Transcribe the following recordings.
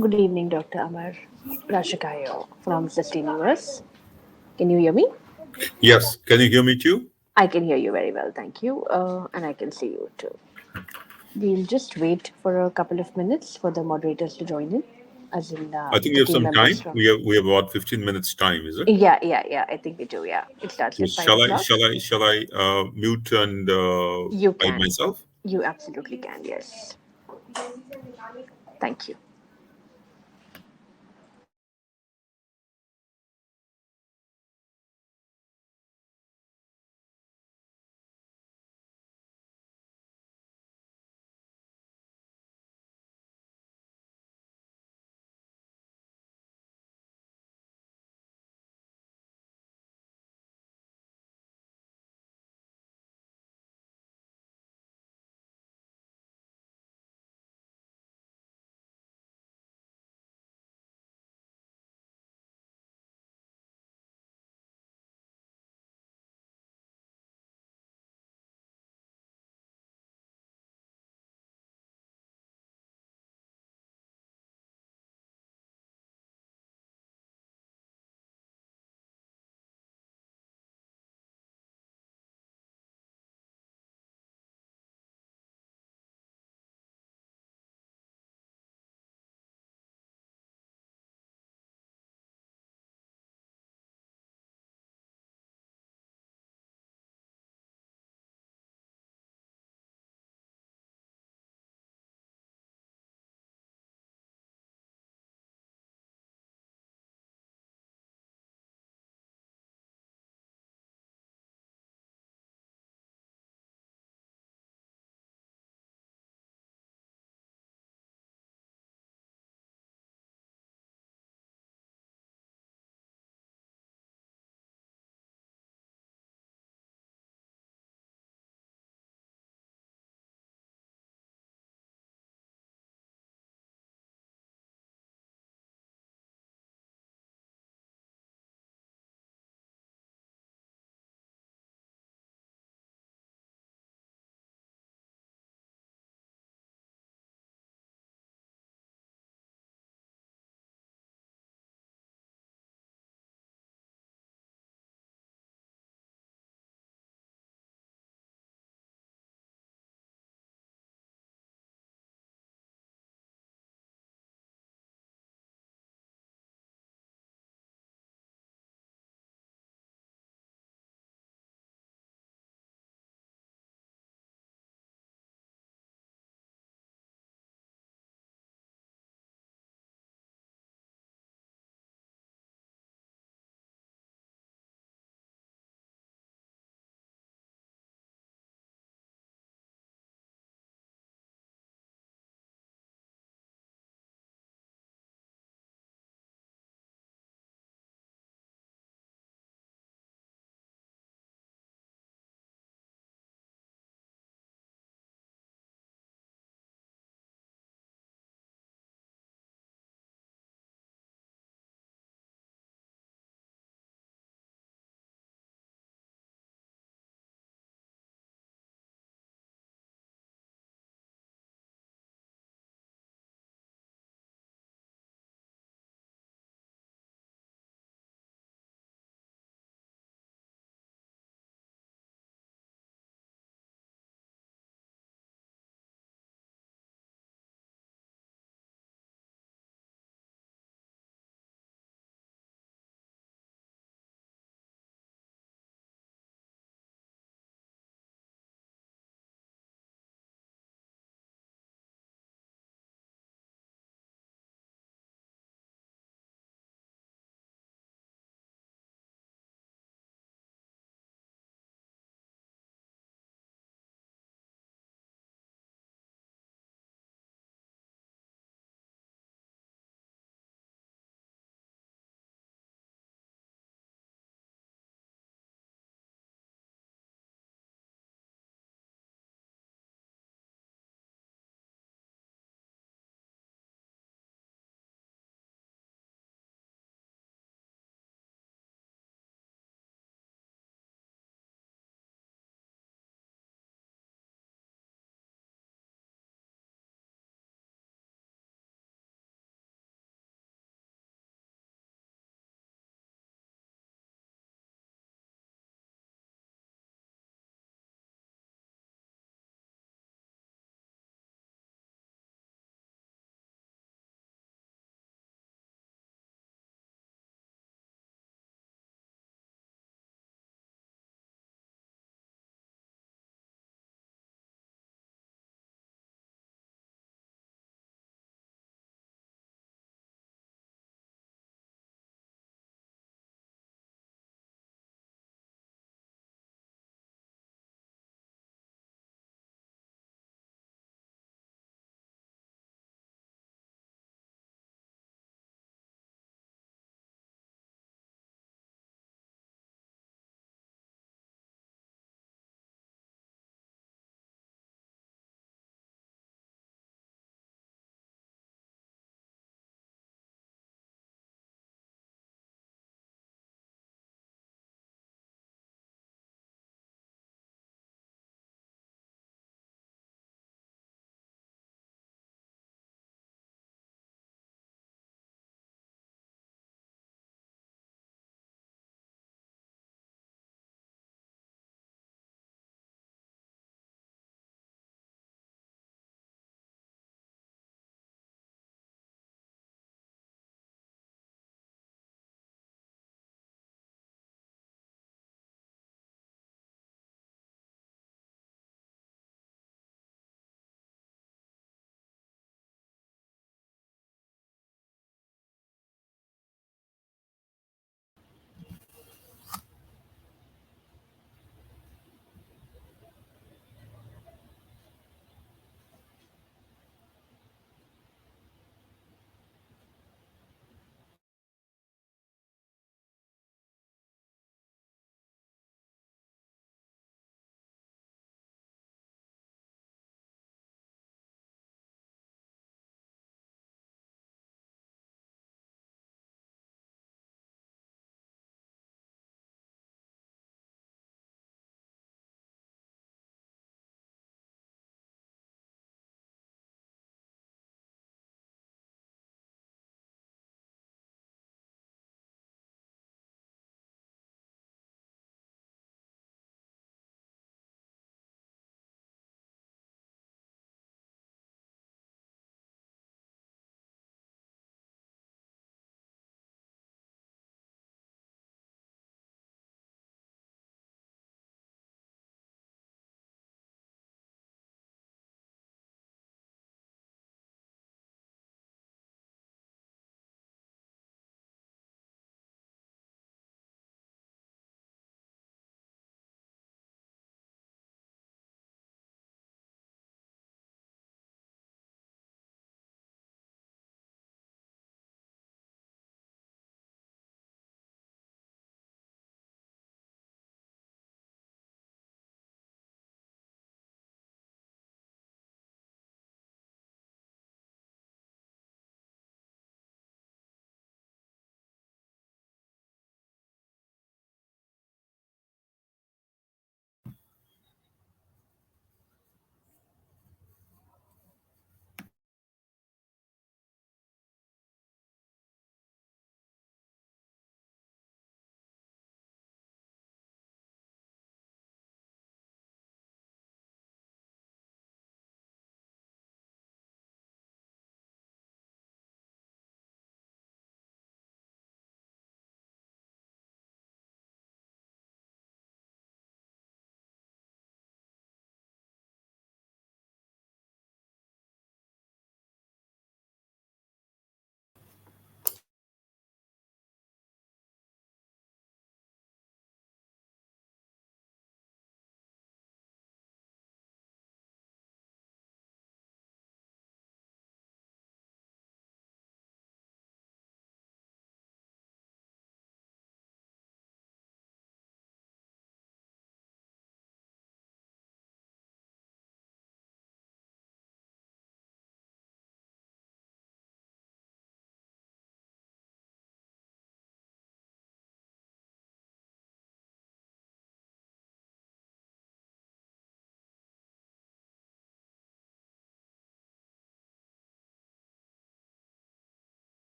Good evening, Dr. Amar Rashikayo from Sustain US. Can you hear me? Yes, can you hear me too? I can hear you very well, thank you. And I can see you too. We'll just wait for a couple of minutes for the moderators to join in, as in I think we the have team some members time. from. We have about 15 minutes time, is it? Yeah. I think we do. Yeah, it starts So at 5 o'clock. shall I mute and You hide can. myself? You absolutely can. Yes. Thank you.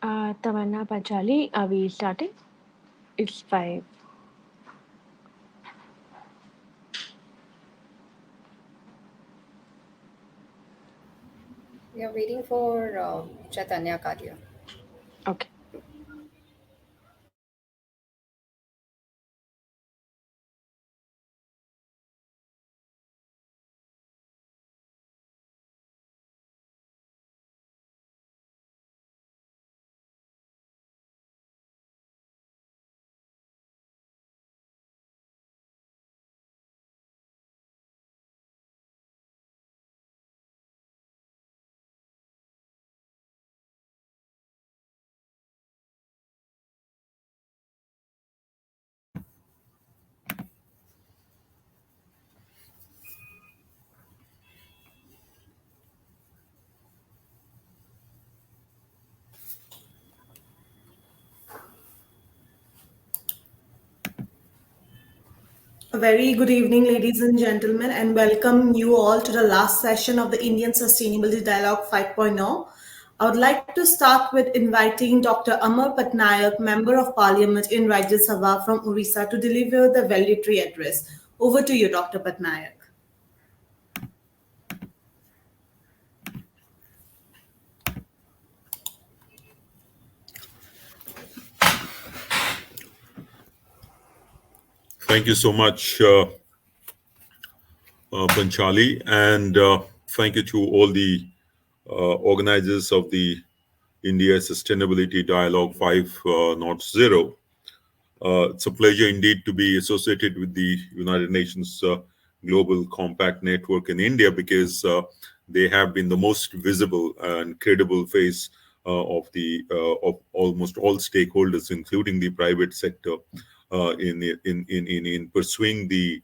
Tamanna Panchali, are we starting? It's 5. We are waiting for Chaitanya Karya. Okay. A very good evening, ladies and gentlemen, and welcome you all to the last session of the Indian Sustainability Dialogue 5.0. I would like to start with inviting Dr. Amar Patnaik, Member of Parliament in Rajya Sabha from Orissa, to deliver the valedictory address. Over to you, Dr. Patnaik. Thank you so much, Panchali, and thank you to all the organizers of the India Sustainability Dialogue 5.0. It's a pleasure indeed to be associated with the United Nations Global Compact Network in India because they have been the most visible and credible face of almost all stakeholders, including the private sector, in pursuing the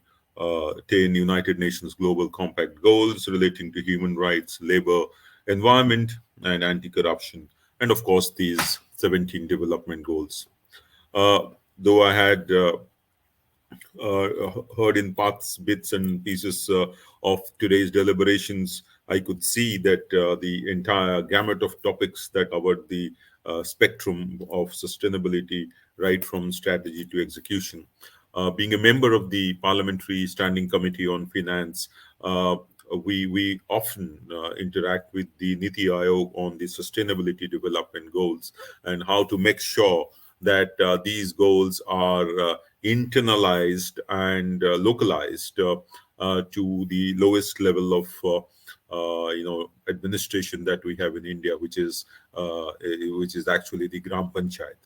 10 United Nations Global Compact goals relating to human rights, labor, environment, and anti-corruption, and of course these 17 development goals. Uh, though I had heard in parts, bits, and pieces of today's deliberations, I could see that the entire gamut of topics that covered the spectrum of sustainability, right from strategy to execution. Being a member of the Parliamentary Standing Committee on Finance, we often interact with the Niti Aayog on the sustainability development goals and how to make sure that these goals are internalized and localized to the lowest level of administration that we have in India, which is actually the Gram Panchayat.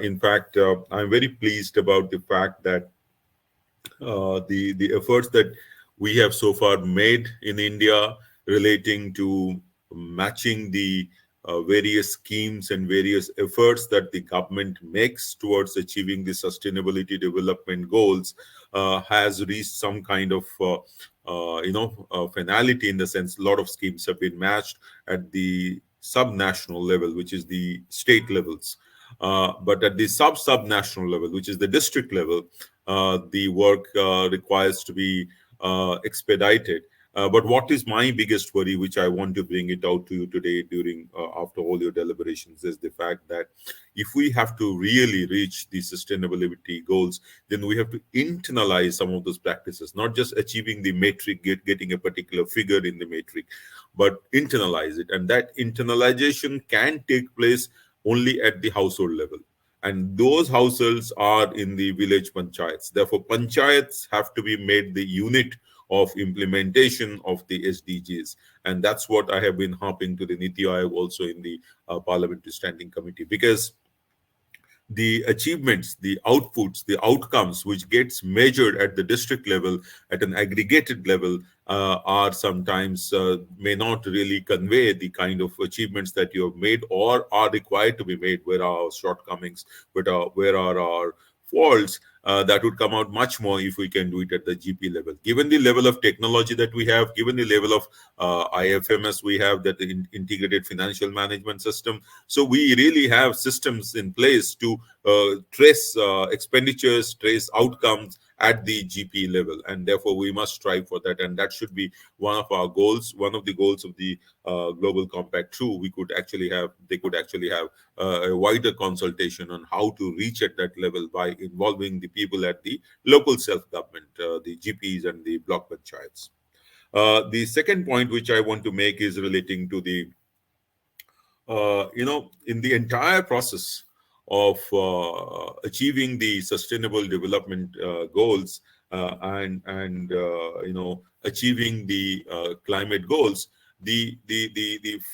In fact, I'm very pleased about the fact that the efforts that we have so far made in India relating to matching the various schemes and various efforts that the government makes towards achieving the sustainability development goals has reached some kind of finality, in the sense a lot of schemes have been matched at the subnational level, which is the state levels. But at the sub-national level, which is the district level, the work requires to be expedited. But what is my biggest worry, which I want to bring it out to you today during after all your deliberations, is the fact that if we have to really reach the sustainability goals, then we have to internalize some of those practices, not just achieving the metric, getting a particular figure in the metric, but internalize it. And that internalization can take place only at the household level, and those households are in the village panchayats. Therefore, panchayats have to be made the unit of implementation of the SDGs, and that's what I have been harping to the Niti Aayog also in the Parliamentary Standing Committee, because the achievements, the outputs, the outcomes which gets measured at the district level, at an aggregated level, are sometimes may not really convey the kind of achievements that you have made or are required to be made. Where are our shortcomings? Where are our faults? That would come out much more if we can do it at the GP level. Given the level of technology that we have, given the level of IFMS we have, that the integrated financial management system, so we really have systems in place to trace expenditures, trace outcomes, at the GP level, and therefore we must strive for that, and that should be one of our goals, one of the goals of the Global Compact too. They could actually have a wider consultation on how to reach at that level by involving the people at the local self-government, the GPs and the block panchayats. The second point which I want to make is relating to the in the entire process of achieving the sustainable development goals and achieving the climate goals, the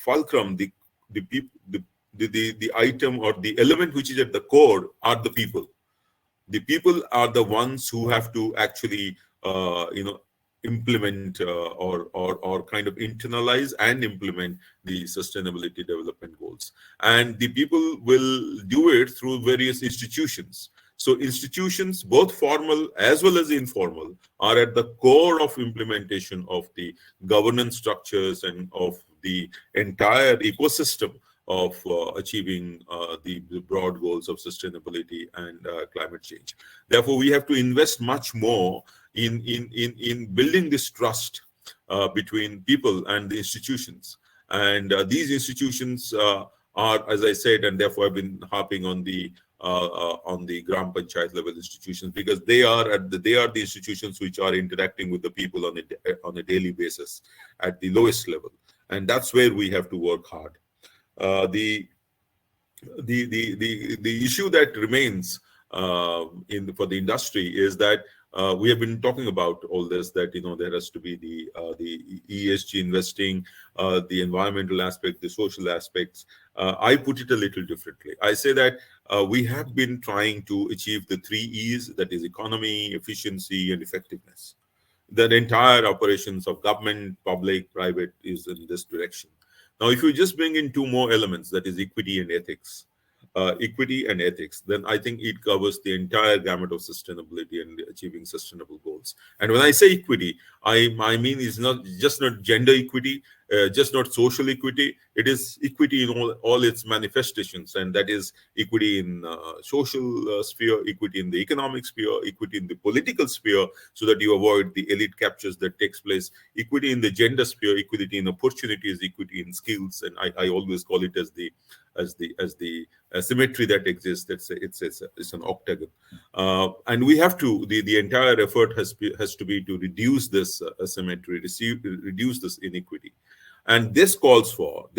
fulcrum, the item or the element which is at the core are the people. The people are the ones who have to actually implement or kind of internalize and implement the sustainability development goals, and the people will do it through various institutions. So institutions, both formal as well as informal, are at the core of implementation of the governance structures and of the entire ecosystem of achieving the broad goals of sustainability and climate change. Therefore, we have to invest much more in building this trust between people and the institutions. And these institutions are, as I said, and therefore I've been harping on the Gram Panchayat level institutions, because they are the institutions which are interacting with the people on a daily basis at the lowest level, and that's where we have to work hard. The issue that remains for the industry is that we have been talking about all this, that there has to be the ESG investing, the environmental aspect, the social aspects. I put it a little differently. I say that we have been trying to achieve the 3 E's, that is economy, efficiency, and effectiveness. The entire operations of government, public, private is in this direction. Now, if you just bring in 2 more elements, that is equity and ethics, then I think it covers the entire gamut of sustainability and achieving sustainable goals. And when I say equity, I mean it's not gender equity, just not social equity. It is equity in all its manifestations, and that is equity in social sphere, equity in the economic sphere, equity in the political sphere, so that you avoid the elite captures that takes place, equity in the gender sphere, equity in opportunities, equity in skills, and I always call it as the symmetry that exists. It's an octagon, and we have to the entire effort has to be to reduce this asymmetry, reduce this inequity, and this calls for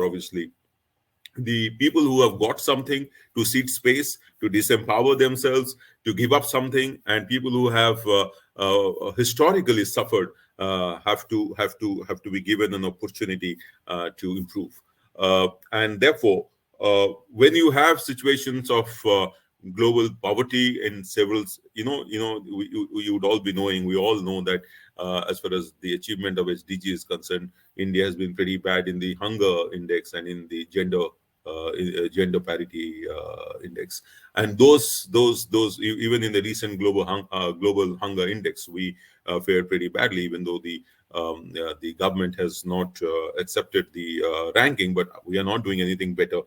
obviously the people who have got something to cede space, to disempower themselves, to give up something, and people who have historically suffered have to be given an opportunity to improve. And therefore, when you have situations of global poverty in several, you would all be knowing, we all know that as far as the achievement of SDG is concerned, India has been pretty bad in the hunger index and in the gender parity index, and those even in the recent global hunger index, we fared pretty badly, even though the government has not accepted the ranking, but we are not doing anything better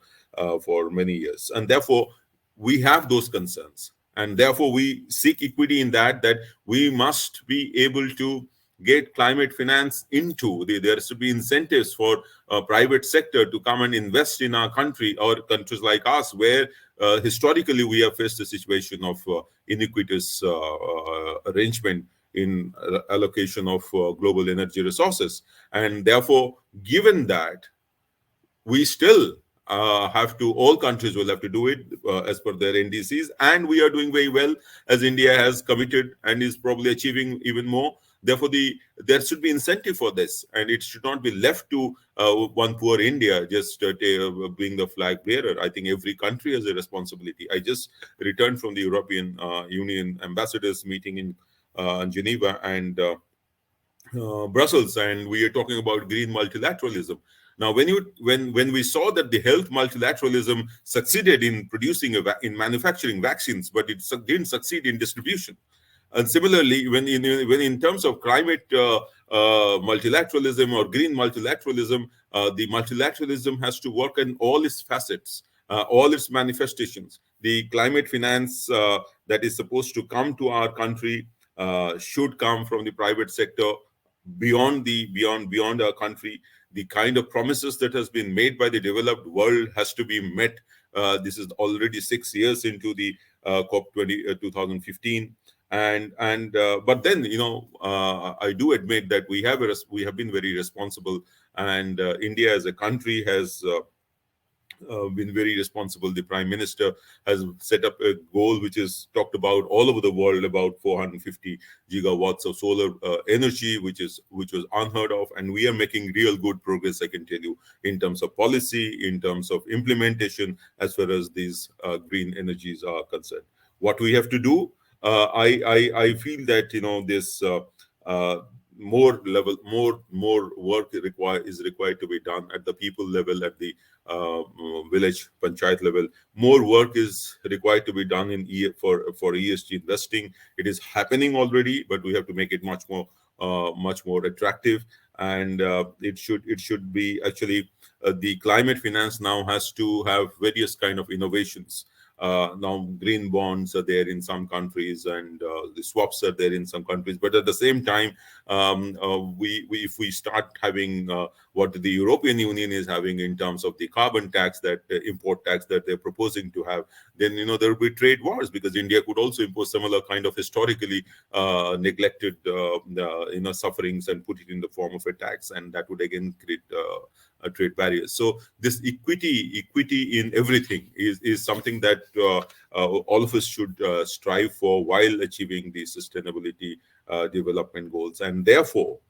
for many years, and therefore we have those concerns, and therefore we seek equity in that we must be able to get climate finance into there should be incentives for private sector to come and invest in our country or countries like us, where historically we have faced a situation of iniquitous arrangement in allocation of global energy resources. And therefore, given that, we still all countries will have to do it as per their NDCs, and we are doing very well, as India has committed and is probably achieving even more. Therefore, there should be incentive for this, and it should not be left to one poor India just being the flag bearer. I think every country has a responsibility. I just returned from the European Union ambassadors meeting in Geneva and Brussels, and we are talking about green multilateralism. Now, when we saw that the health multilateralism succeeded in in manufacturing vaccines, but it didn't succeed in distribution. And similarly, when in terms of climate multilateralism or green multilateralism, the multilateralism has to work in all its facets, all its manifestations. The climate finance that is supposed to come to our country should come from the private sector beyond our country. The kind of promises that has been made by the developed world has to be met. This is already 6 years into the COP 2015, but then I do admit that we have been very responsible, and India as a country has been very responsible. The Prime Minister has set up a goal which is talked about all over the world, about 450 gigawatts of solar energy, which was unheard of, and we are making real good progress, I can tell you, in terms of policy, in terms of implementation, as far as these green energies are concerned. What we have to do, I feel that this. More work is required to be done at the people level, at the village panchayat level. More work is required to be done for ESG investing. It is happening already, but we have to make it much more attractive. And it should be actually the climate finance now has to have various kind of innovations. Now green bonds are there in some countries, and the swaps are there in some countries. But at the same time, if we start having what the European Union is having in terms of the carbon tax, that import tax that they're proposing to have, then there will be trade wars, because India could also impose similar kind of historically neglected sufferings and put it in the form of a tax, and that would again create trade barriers. So this equity in everything is something that all of us should strive for while achieving the sustainability development goals. And therefore,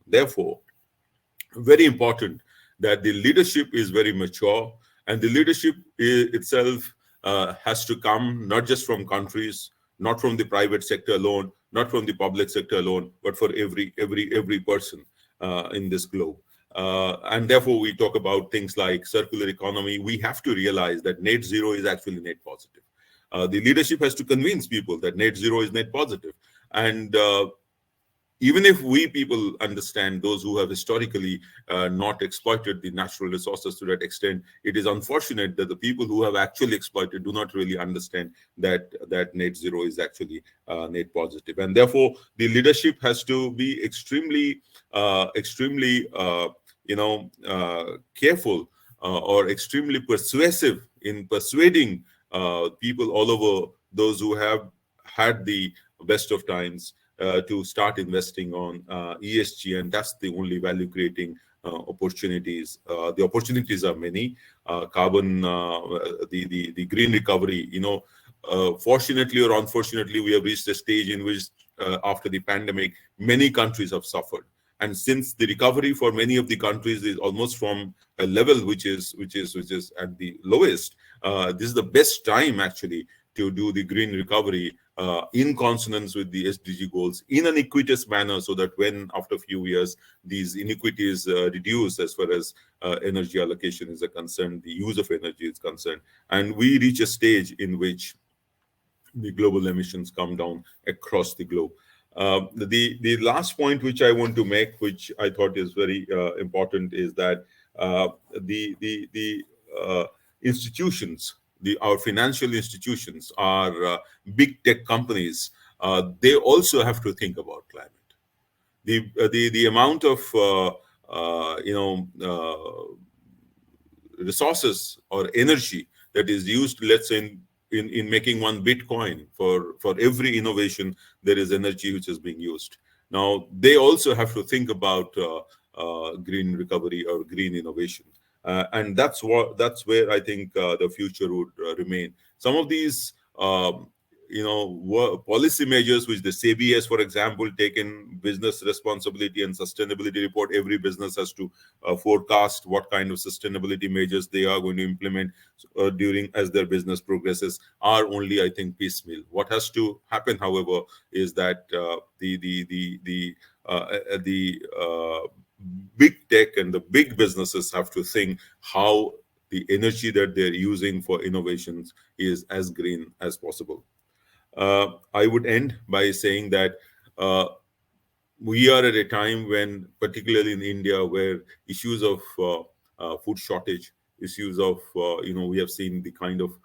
very important that the leadership is very mature, and the leadership itself has to come not just from countries, not from the private sector alone, not from the public sector alone, but for every person in this globe. And therefore, we talk about things like circular economy. We have to realize that net zero is actually net positive. The leadership has to convince people that net zero is net positive. And even if we people understand, those who have historically not exploited the natural resources to that extent, it is unfortunate that the people who have actually exploited do not really understand that net zero is actually net positive. And therefore, the leadership has to be extremely careful or extremely persuasive in persuading people all over, those who have had the best of times, to start investing on ESG, and that's the only value creating opportunities. The opportunities are many. The green recovery, fortunately or unfortunately, we have reached a stage in which after the pandemic, many countries have suffered. And since the recovery for many of the countries is almost from a level which is at the lowest, this is the best time actually to do the green recovery in consonance with the SDG goals in an equitous manner, so that when after a few years these inequities reduce as far as energy allocation is concerned, the use of energy is concerned, and we reach a stage in which the global emissions come down across the globe. The last point which I want to make, which I thought is very important, is that the institutions, our financial institutions, our big tech companies, they also have to think about climate. The amount of resources or energy that is used, let's say in making one Bitcoin, for every innovation, there is energy which is being used. Now, they also have to think about green recovery or green innovation. And that's where I think the future would remain. Some of these policy measures which the SEBI has, for example, taken, business responsibility and sustainability report. Every business has to forecast what kind of sustainability measures they are going to implement during as their business progresses, are only, I think, piecemeal. What has to happen, however, is that the big tech and the big businesses have to think how the energy that they're using for innovations is as green as possible. I would end by saying that we are at a time when, particularly in India, where issues of food shortage, issues of, we have seen the kind of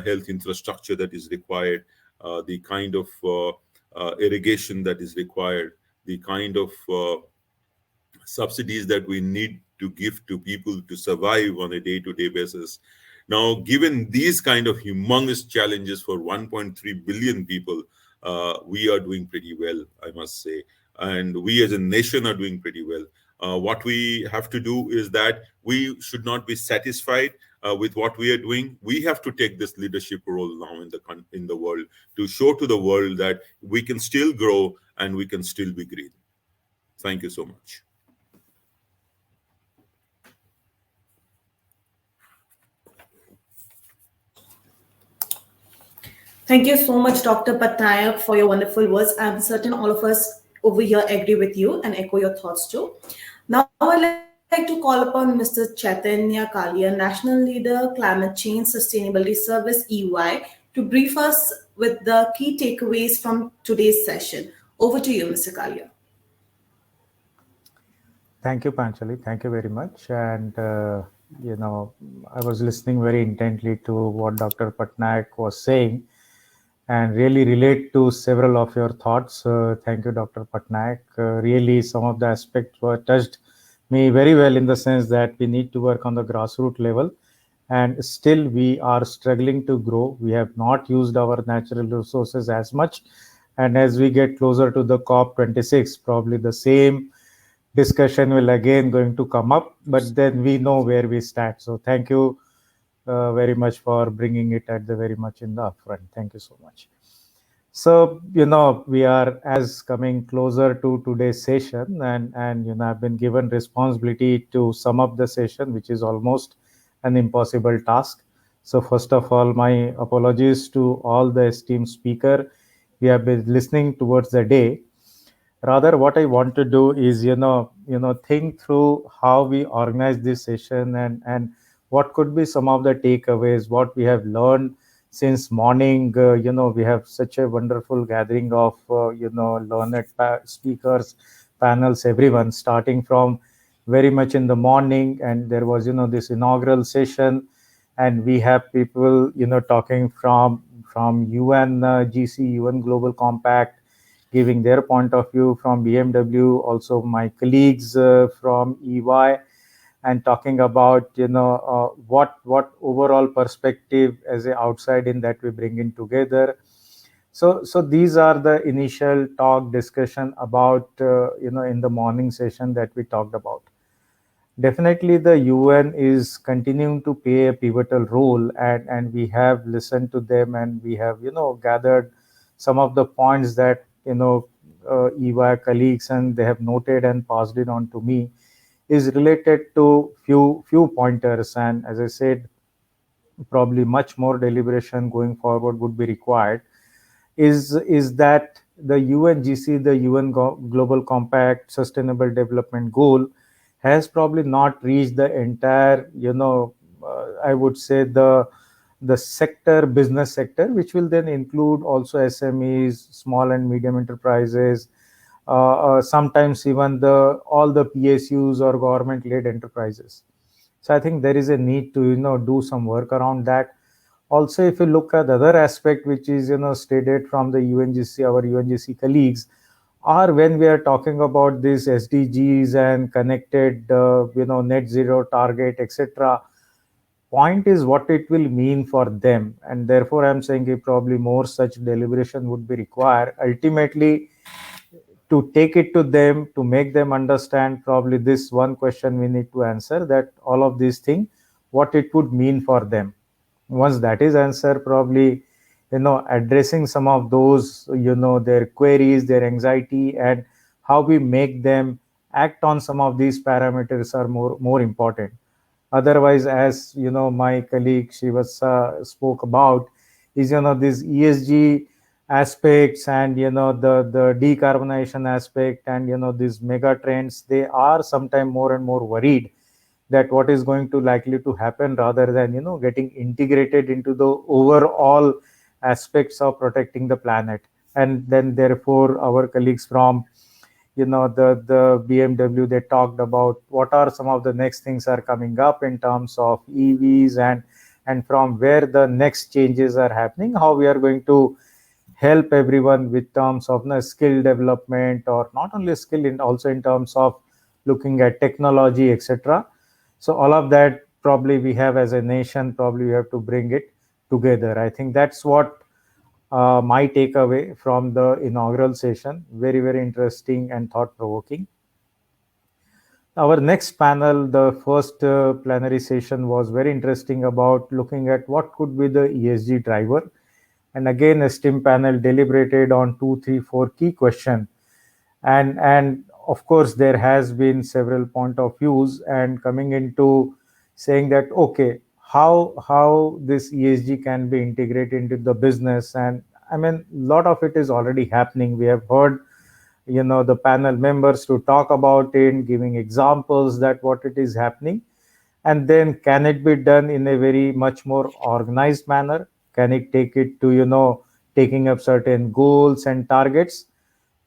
health infrastructure that is required. the kind of irrigation that is required, the kind of subsidies that we need to give to people to survive on a day-to-day basis. Now, given these kind of humongous challenges for 1.3 billion people, we are doing pretty well, I must say. And we as a nation are doing pretty well. What we have to do is that we should not be satisfied with what we are doing. We have to take this leadership role now in the world to show to the world that we can still grow and we can still be green. Thank you so much. Thank you so much, Dr. Patnaik, for your wonderful words. I'm certain all of us over here agree with you and echo your thoughts too. Now, I'd like to call upon Mr. Chaitanya Kalia, National Leader, Climate Change Sustainability Service, EY, to brief us with the key takeaways from today's session. Over to you, Mr. Kalia. Thank you, Panchali. Thank you very much. And, I was listening very intently to what Dr. Patnaik was saying and really relate to several of your thoughts. Thank you, Dr. Patnaik. Really, some of the aspects were touched me very well in the sense that we need to work on the grassroots level, and still we are struggling to grow. We have not used our natural resources as much. And as we get closer to the COP26, probably the same discussion will again going to come up, but then we know where we stand. So thank you very much for bringing it at the very much in the upfront. Thank you so much. So, we are as coming closer to today's session, and I've been given responsibility to sum up the session, which is almost an impossible task. So first of all, my apologies to all the esteemed speaker. We have been listening towards the day. Rather, what I want to do is, think through how we organize this session and what could be some of the takeaways, what we have learned since morning. We have such a wonderful gathering of, learned speakers, panels, everyone, starting from very much in the morning. And there was, this inaugural session, and we have people, talking from UN, GC, UN Global Compact, giving their point of view from BMW, also my colleagues from EY, and talking about what overall perspective as a outside in that we bring in together. So these are the initial talk discussion about in the morning session that we talked about. Definitely the UN is continuing to play a pivotal role, and we have listened to them, and we have gathered some of the points that EY colleagues and they have noted and passed it on to me, is related to few pointers. And as I said, probably much more deliberation going forward would be required. Is that the UNGC, the UN Global Compact Sustainable Development Goal, has probably not reached the entire, I would say the sector, business sector, which will then include also SMEs, small and medium enterprises, sometimes even all the PSUs or government-led enterprises. So I think there is a need to do some work around that. Also, if you look at the other aspect, which is stated from the UNGC, our UNGC colleagues, or when we are talking about these SDGs and connected, net zero target, etc. Point is what it will mean for them, and therefore I'm saying probably more such deliberation would be required. Ultimately, to take it to them, to make them understand, probably this one question we need to answer, that all of these things, what it would mean for them. Once that is answered, probably addressing some of those, their queries, their anxiety, and how we make them act on some of these parameters are more important. Otherwise, as my colleague Shivasa spoke about, is these ESG aspects and the decarbonization aspect and these mega trends, they are sometimes more and more worried that what is going to likely to happen, rather than getting integrated into the overall aspects of protecting the planet. And then therefore our colleagues from the BMW, they talked about what are some of the next things are coming up in terms of EVs, and from where the next changes are happening, how we are going to help everyone with terms of skill development, or not only skill, also in terms of looking at technology, etc. So all of that probably we have as a nation, probably we have to bring it together. I think that's what my takeaway from the inaugural session. Very, very interesting and thought provoking. Our next panel, the first plenary session, was very interesting about looking at what could be the ESG driver. And again, a STEM panel deliberated on 2, 3, 4 key questions. And of course, there has been several point of views and coming into saying that, okay, how this ESG can be integrated into the business. And I mean, a lot of it is already happening. We have heard the panel members to talk about it, giving examples that what it is happening. And then can it be done in a very much more organized manner? Can it take it to taking up certain goals and targets?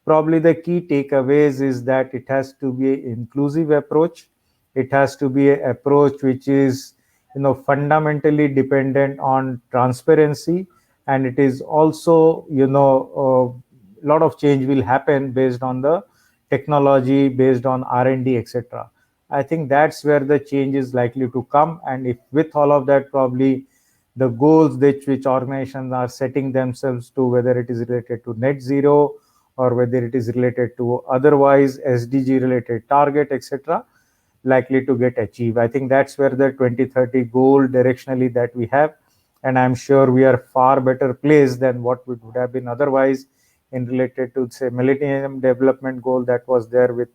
Probably the key takeaways is that it has to be an inclusive approach. It has to be an approach which is fundamentally dependent on transparency, and it is also a lot of change will happen based on the technology, based on R&D, etc. I think that's where the change is likely to come. And if with all of that, probably the goals which organizations are setting themselves to, whether it is related to net zero or whether it is related to otherwise SDG related target, etc., likely to get achieved. I think that's where the 2030 goal directionally that we have, and I'm sure we are far better placed than what we would have been otherwise in related to, say, Millennium Development Goal that was there with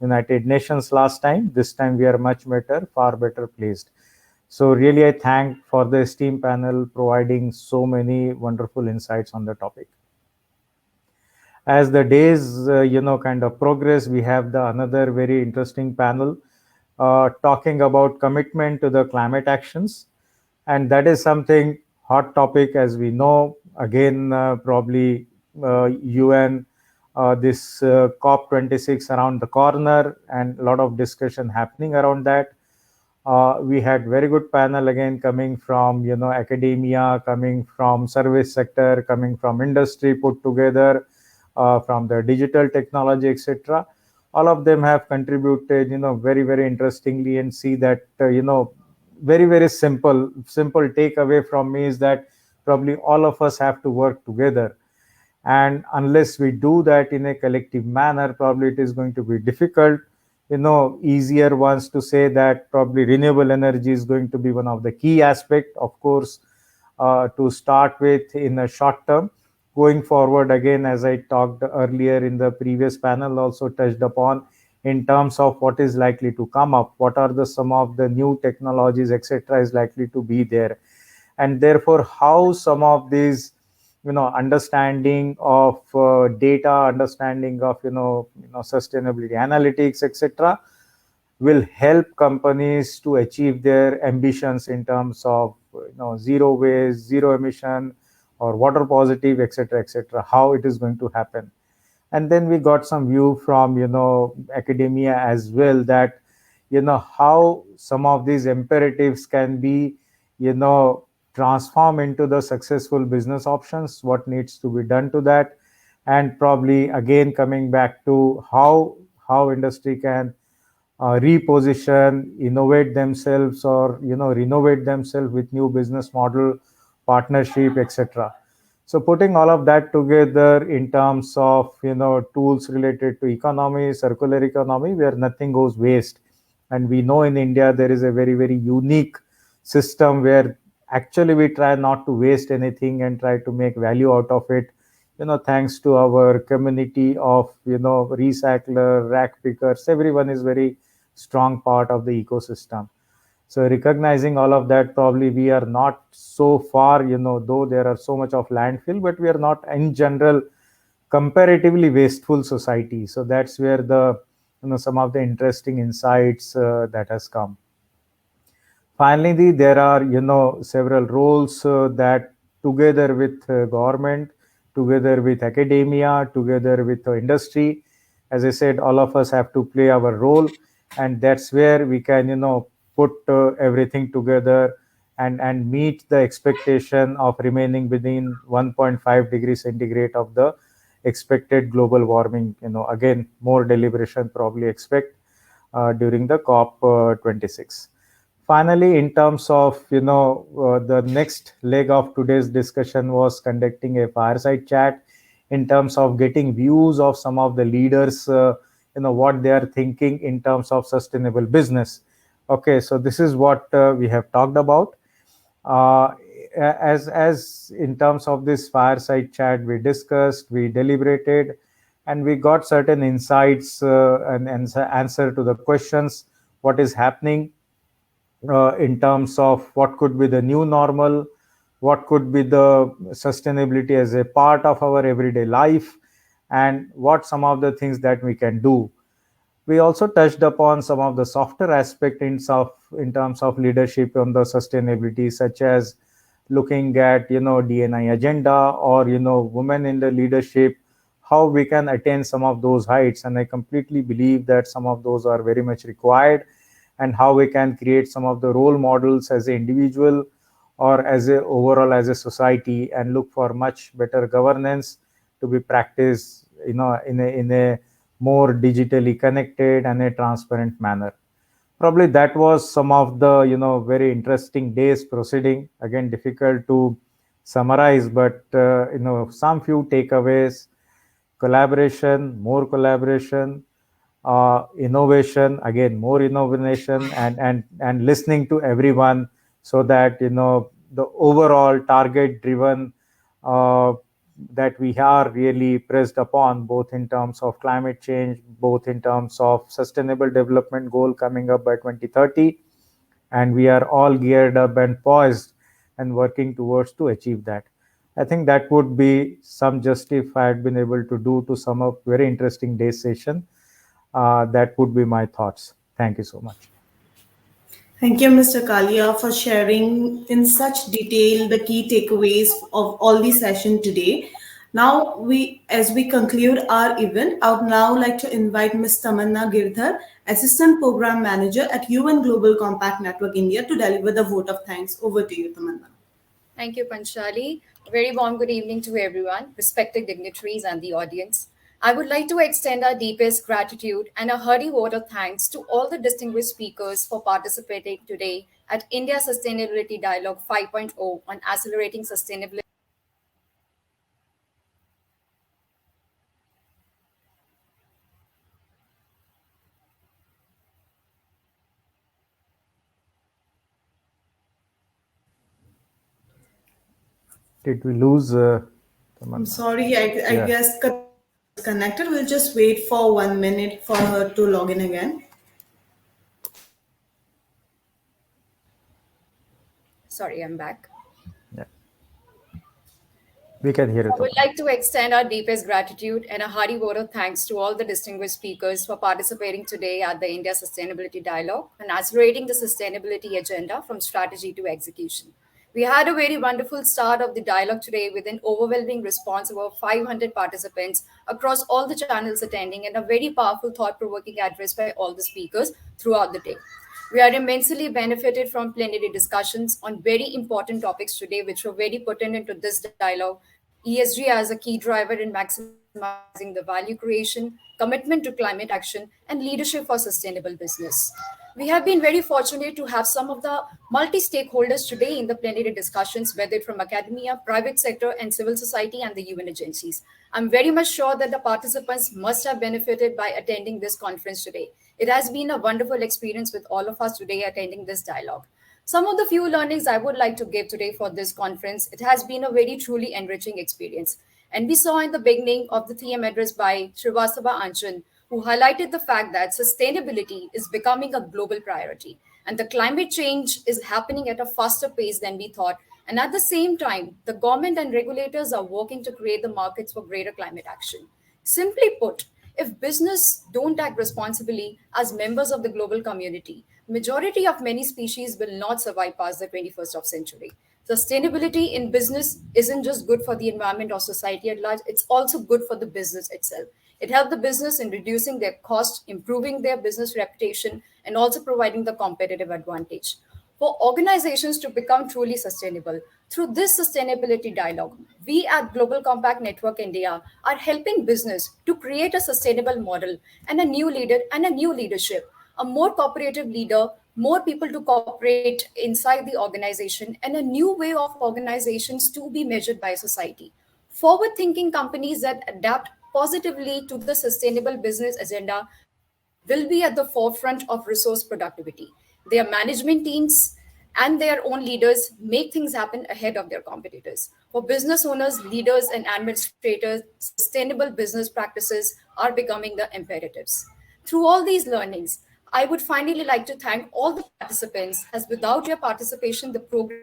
United Nations last time. This time we are much better, far better placed. So really, I thank for the esteemed panel providing so many wonderful insights on the topic. As the days kind of progress, we have the another very interesting panel talking about commitment to the climate actions, and that is something hot topic, as we know. Again, probably UN, this COP26 around the corner, and a lot of discussion happening around that. We had very good panel again coming from academia, coming from service sector, coming from industry put together, from the digital technology, etc. All of them have contributed very, very interestingly, and see that very, very simple takeaway from me is that probably all of us have to work together. And unless we do that in a collective manner, probably it is going to be difficult. Easier ones to say that probably renewable energy is going to be one of the key aspect, of course, to start with in a short term. Going forward, again, as I talked earlier in the previous panel, also touched upon in terms of what is likely to come up, what are the some of the new technologies, etc., is likely to be there, and therefore how some of these understanding of data, understanding of sustainability analytics, etc., will help companies to achieve their ambitions in terms of zero waste, zero emission, or water positive, etc., etc., how it is going to happen. And then we got some view from academia as well, that how some of these imperatives can be transform into the successful business options, what needs to be done to that. And probably again coming back to how industry can reposition, innovate themselves, or renovate themselves with new business model, partnership, etc. So putting all of that together in terms of tools related to economy, circular economy, where nothing goes waste. And we know in India there is a very, very unique system where actually we try not to waste anything and try to make value out of it, thanks to our community of recycler, rack pickers. Everyone is very strong part of the ecosystem. So recognizing all of that, probably we are not so far, though there are so much of landfill, but we are not in general comparatively wasteful society. So that's where the some of the interesting insights that has come. Finally, there are several roles that together with government, together with academia, together with industry, as I said, all of us have to play our role, and that's where we can put everything together and meet the expectation of remaining within 1.5 degrees centigrade of the expected global warming. Again, more deliberation probably expect during the COP 26. Finally, in terms of the next leg of today's discussion was conducting a fireside chat in terms of getting views of some of the leaders, what they are thinking in terms of sustainable business. Okay, so this is what we have talked about. uh, as in terms of this fireside chat, we discussed, we deliberated, and we got certain insights and answer to the questions: what is happening in terms of what could be the new normal, what could be the sustainability as a part of our everyday life, and what some of the things that we can do. We also touched upon some of the softer aspects in terms of leadership on the sustainability, such as looking at DNI agenda, or women in the leadership, how we can attain some of those heights. And I completely believe that some of those are very much required, and how we can create some of the role models as an individual or as a overall as a society, and look for much better governance to be practiced in a more digitally connected and a transparent manner. Probably that was some of the very interesting days proceeding. Again, difficult to summarize, but some few takeaways: collaboration, more collaboration, innovation, again more innovation, and listening to everyone, so that the overall target driven uh, that we are really pressed upon, both in terms of climate change, both in terms of sustainable development goal coming up by 2030, and we are all geared up and poised and working towards to achieve that. I think that would be some just if I had been able to do to sum up very interesting day session. That would be my thoughts. Thank you so much. Thank you, Mr. Kalia, for sharing in such detail the key takeaways of all the session today. Now, as we conclude our event, I would now like to invite Ms. Tamanna Girdhar, Assistant Program Manager at UN Global Compact Network India, to deliver the vote of thanks. Over to you, Tamanna. Thank you, Panchali. A very warm good evening to everyone, respected dignitaries and the audience. I would like to extend our deepest gratitude and a hearty vote of thanks to all the distinguished speakers for participating today at India Sustainability Dialogue 5.0 on accelerating sustainability. Did we lose I'm Tamanna? sorry, I Yeah. guess connected. We'll just wait for 1 minute for her to log in again. Sorry, I'm back. Yeah. We can hear it, I would Tamanna. like to extend our deepest gratitude and a hearty vote of thanks to all the distinguished speakers for participating today at the India Sustainability Dialogue and accelerating the sustainability agenda from strategy to execution. We had a very wonderful start of the dialogue today with an overwhelming response of over 500 participants across all the channels attending, and a very powerful, thought provoking address by all the speakers throughout the day. We are immensely benefited from plenary discussions on very important topics today, which were very pertinent to this dialogue. ESG as a key driver in maximizing the value creation, commitment to climate action, and leadership for sustainable business. We have been very fortunate to have some of the multi stakeholders today in the plenary discussions, whether from academia, private sector, and civil society, and the UN agencies. I'm very much sure that the participants must have benefited by attending this conference today. It has been a wonderful experience with all of us today attending this dialogue. Some of the few learnings I would like to give today for this conference: it has been a very truly enriching experience. And we saw in the beginning of the theme address by Srivastava Anjan, who highlighted the fact that sustainability is becoming a global priority, and the climate change is happening at a faster pace than we thought. And at the same time, the government and regulators are working to create the markets for greater climate action. Simply put, if business don't act responsibly as members of the global community, majority of many species will not survive past the 21st of century. Sustainability in business isn't just good for the environment or society at large, it's also good for the business itself. It helps the business in reducing their cost, improving their business reputation, and also providing the competitive advantage. for organizations to become truly sustainable. Through this sustainability dialogue, we at Global Compact Network India are helping business to create a sustainable model and a new leader and a new leadership, a more cooperative leader, more people to cooperate inside the organization, and a new way of organizations to be measured by society. Forward thinking companies that adapt positively to the sustainable business agenda will be at the forefront of resource productivity. Their management teams and their own leaders make things happen ahead of their competitors. For business owners, leaders, and administrators, sustainable business practices are becoming the imperatives. Through all these learnings, I would finally like to thank all the participants, as without your participation, the program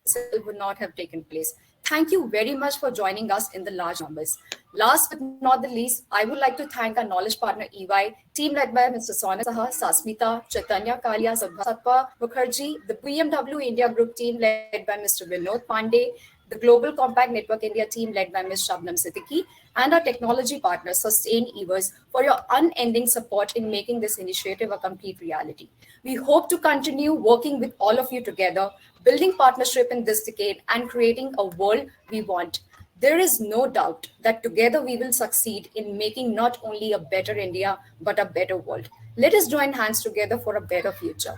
itself would not have taken place. Thank you very much for joining us in the large numbers. Last but not the least, I would like to thank our knowledge partner EY, team led by Mr. Sonak Saha, Sasmita, Chaitanya Kalia, Satpa Mukherjee, the BMW India Group team led by Mr. Vinod Pandey, the Global Compact Network India team led by Ms. Shabnam Siddiqui, and our technology partner, Sustain Evers, for your unending support in making this initiative a complete reality. We hope to continue working with all of you together, building partnership in this decade, and creating a world we want. There is no doubt that together we will succeed in making not only a better India, but a better world. Let us join hands together for a better future.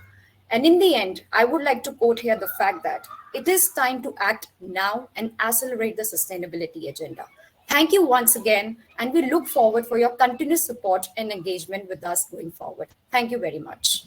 And in the end, I would like to quote here the fact that it is time to act now and accelerate the sustainability agenda. Thank you once again, and we look forward for your continuous support and engagement with us going forward. Thank you very much.